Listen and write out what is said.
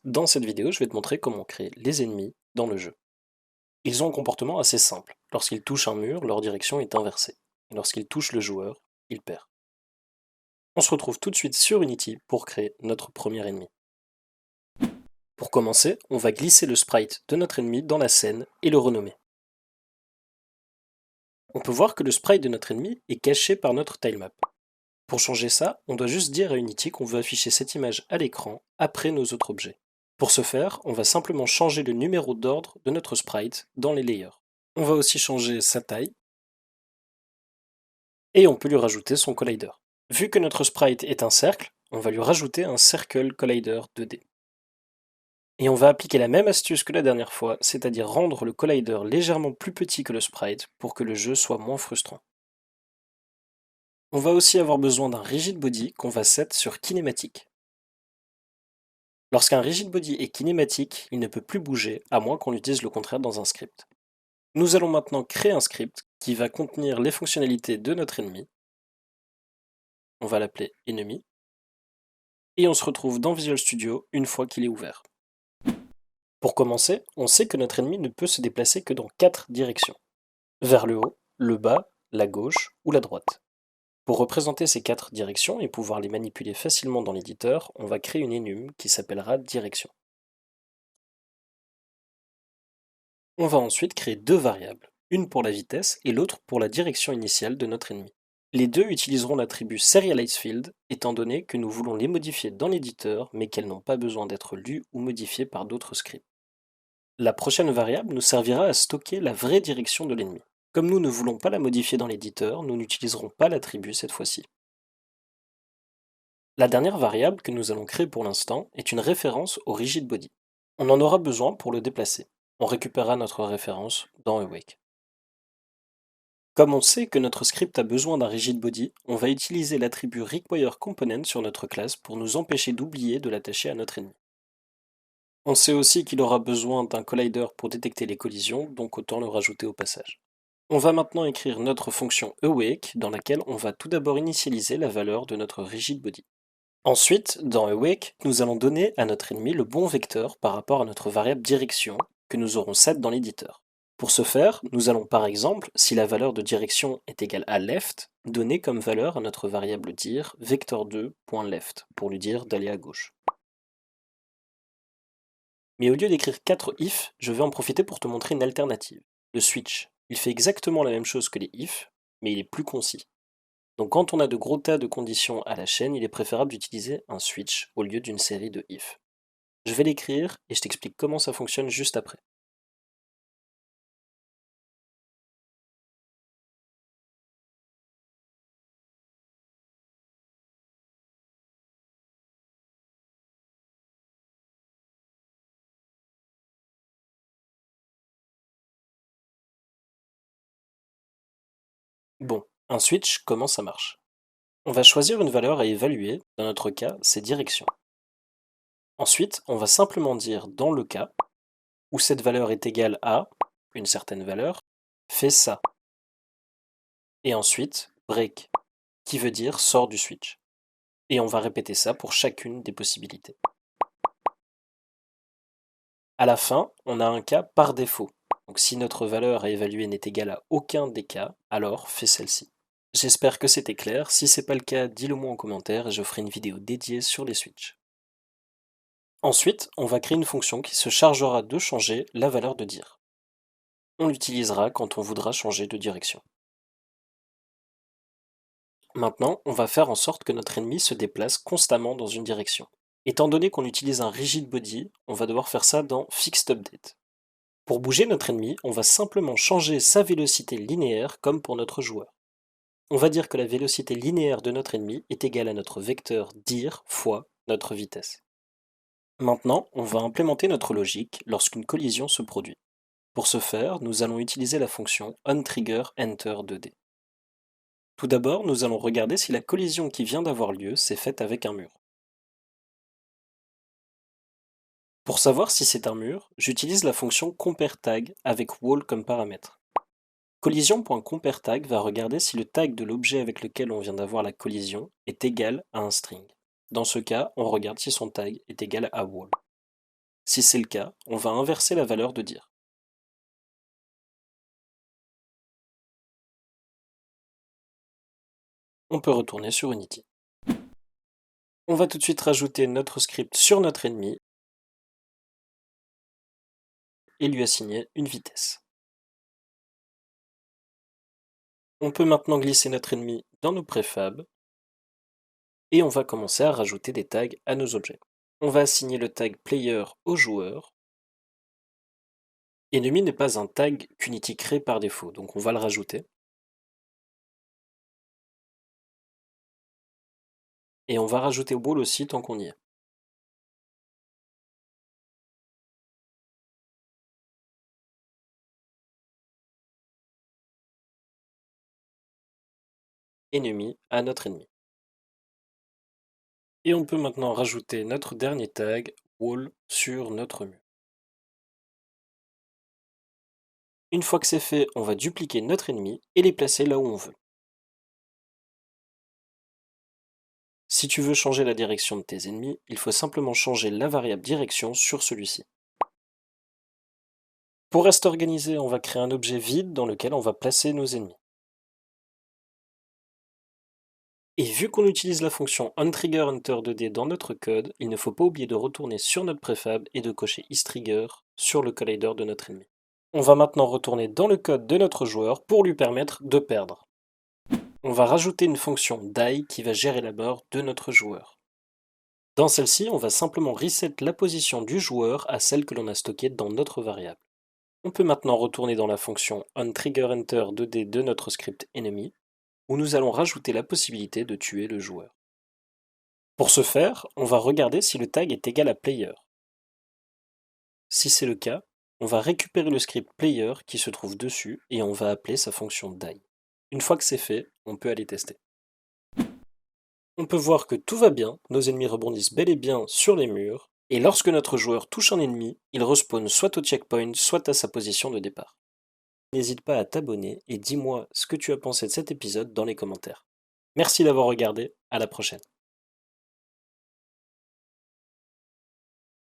Dans cette vidéo, je vais te montrer comment créer les ennemis dans le jeu. Ils ont un comportement assez simple. Lorsqu'ils touchent un mur, leur direction est inversée. Et lorsqu'ils touchent le joueur, il perd. On se retrouve tout de suite sur Unity pour créer notre premier ennemi. Pour commencer, on va glisser le sprite de notre ennemi dans la scène et le renommer. On peut voir que le sprite de notre ennemi est caché par notre tilemap. Pour changer ça, on doit juste dire à Unity qu'on veut afficher cette image à l'écran après nos autres objets. Pour ce faire, on va simplement changer le numéro d'ordre de notre sprite dans les layers. On va aussi changer sa taille et on peut lui rajouter son collider. Vu que notre sprite est un cercle, on va lui rajouter un Circle Collider 2D. Et on va appliquer la même astuce que la dernière fois, c'est-à-dire rendre le collider légèrement plus petit que le sprite pour que le jeu soit moins frustrant. On va aussi avoir besoin d'un rigid body qu'on va set sur kinématique. Lorsqu'un rigid body est kinématique, il ne peut plus bouger, à moins qu'on utilise le contraire dans un script. Nous allons maintenant créer un script qui va contenir les fonctionnalités de notre ennemi. On va l'appeler enemy. Et on se retrouve dans Visual Studio une fois qu'il est ouvert. Pour commencer, on sait que notre ennemi ne peut se déplacer que dans 4 directions. Vers le haut, le bas, la gauche ou la droite. Pour représenter ces 4 directions et pouvoir les manipuler facilement dans l'éditeur, on va créer une enum qui s'appellera direction. On va ensuite créer 2 variables, une pour la vitesse et l'autre pour la direction initiale de notre ennemi. Les deux utiliseront l'attribut SerializeField, étant donné que nous voulons les modifier dans l'éditeur, mais qu'elles n'ont pas besoin d'être lues ou modifiées par d'autres scripts. La prochaine variable nous servira à stocker la vraie direction de l'ennemi. Comme nous ne voulons pas la modifier dans l'éditeur, nous n'utiliserons pas l'attribut cette fois-ci. La dernière variable que nous allons créer pour l'instant est une référence au rigid body. On en aura besoin pour le déplacer. On récupérera notre référence dans Awake. Comme on sait que notre script a besoin d'un rigid body, on va utiliser l'attribut requireComponent sur notre classe pour nous empêcher d'oublier de l'attacher à notre ennemi. On sait aussi qu'il aura besoin d'un collider pour détecter les collisions, donc autant le rajouter au passage. On va maintenant écrire notre fonction awake dans laquelle on va tout d'abord initialiser la valeur de notre rigid body. Ensuite, dans awake, nous allons donner à notre ennemi le bon vecteur par rapport à notre variable direction que nous aurons set dans l'éditeur. Pour ce faire, nous allons par exemple, si la valeur de direction est égale à left, donner comme valeur à notre variable dir vector2.left pour lui dire d'aller à gauche. Mais au lieu d'écrire 4 if, je vais en profiter pour te montrer une alternative, le switch. Il fait exactement la même chose que les if, mais il est plus concis. Donc quand on a de gros tas de conditions à la chaîne, il est préférable d'utiliser un switch au lieu d'une série de if. Je vais l'écrire et je t'explique comment ça fonctionne juste après. Bon, un switch, comment ça marche? On va choisir une valeur à évaluer, dans notre cas, c'est direction. Ensuite, on va simplement dire dans le cas où cette valeur est égale à une certaine valeur, fais ça. Et ensuite, break, qui veut dire sort du switch. Et on va répéter ça pour chacune des possibilités. À la fin, on a un cas par défaut. Donc si notre valeur à évaluer n'est égale à aucun des cas, alors fais celle-ci. J'espère que c'était clair. Si c'est pas le cas, dis-le moi en commentaire et je ferai une vidéo dédiée sur les switches. Ensuite, on va créer une fonction qui se chargera de changer la valeur de dir. On l'utilisera quand on voudra changer de direction. Maintenant, on va faire en sorte que notre ennemi se déplace constamment dans une direction. Étant donné qu'on utilise un rigid body, on va devoir faire ça dans FixedUpdate. Pour bouger notre ennemi, on va simplement changer sa vélocité linéaire comme pour notre joueur. On va dire que la vélocité linéaire de notre ennemi est égale à notre vecteur dir fois notre vitesse. Maintenant, on va implémenter notre logique lorsqu'une collision se produit. Pour ce faire, nous allons utiliser la fonction onTriggerEnter2D. Tout d'abord, nous allons regarder si la collision qui vient d'avoir lieu s'est faite avec un mur. Pour savoir si c'est un mur, j'utilise la fonction compareTag avec wall comme paramètre. Collision.compareTag va regarder si le tag de l'objet avec lequel on vient d'avoir la collision est égal à un string. Dans ce cas, on regarde si son tag est égal à wall. Si c'est le cas, on va inverser la valeur de dir. On peut retourner sur Unity. On va tout de suite rajouter notre script sur notre ennemi et lui assigner une vitesse. On peut maintenant glisser notre ennemi dans nos préfabs et on va commencer à rajouter des tags à nos objets. On va assigner le tag player au joueur. Ennemi n'est pas un tag qu'Unity crée par défaut, donc on va le rajouter. Et on va rajouter wall aussi tant qu'on y est. Ennemi à notre ennemi. Et on peut maintenant rajouter notre dernier tag wall sur notre mur. Une fois que c'est fait, on va dupliquer notre ennemi et les placer là où on veut. Si tu veux changer la direction de tes ennemis, il faut simplement changer la variable direction sur celui-ci. Pour rester organisé, on va créer un objet vide dans lequel on va placer nos ennemis. Et vu qu'on utilise la fonction onTriggerHunter2D dans notre code, il ne faut pas oublier de retourner sur notre préfab et de cocher isTrigger sur le collider de notre ennemi. On va maintenant retourner dans le code de notre joueur pour lui permettre de perdre. On va rajouter une fonction die qui va gérer la mort de notre joueur. Dans celle-ci, on va simplement reset la position du joueur à celle que l'on a stockée dans notre variable. On peut maintenant retourner dans la fonction onTriggerHunter2D de notre script enemy, où nous allons rajouter la possibilité de tuer le joueur. Pour ce faire, on va regarder si le tag est égal à player. Si c'est le cas, on va récupérer le script player qui se trouve dessus et on va appeler sa fonction die. Une fois que c'est fait, on peut aller tester. On peut voir que tout va bien, nos ennemis rebondissent bel et bien sur les murs, et lorsque notre joueur touche un ennemi, il respawn soit au checkpoint, soit à sa position de départ. N'hésite pas à t'abonner et dis-moi ce que tu as pensé de cet épisode dans les commentaires. Merci d'avoir regardé, à la prochaine.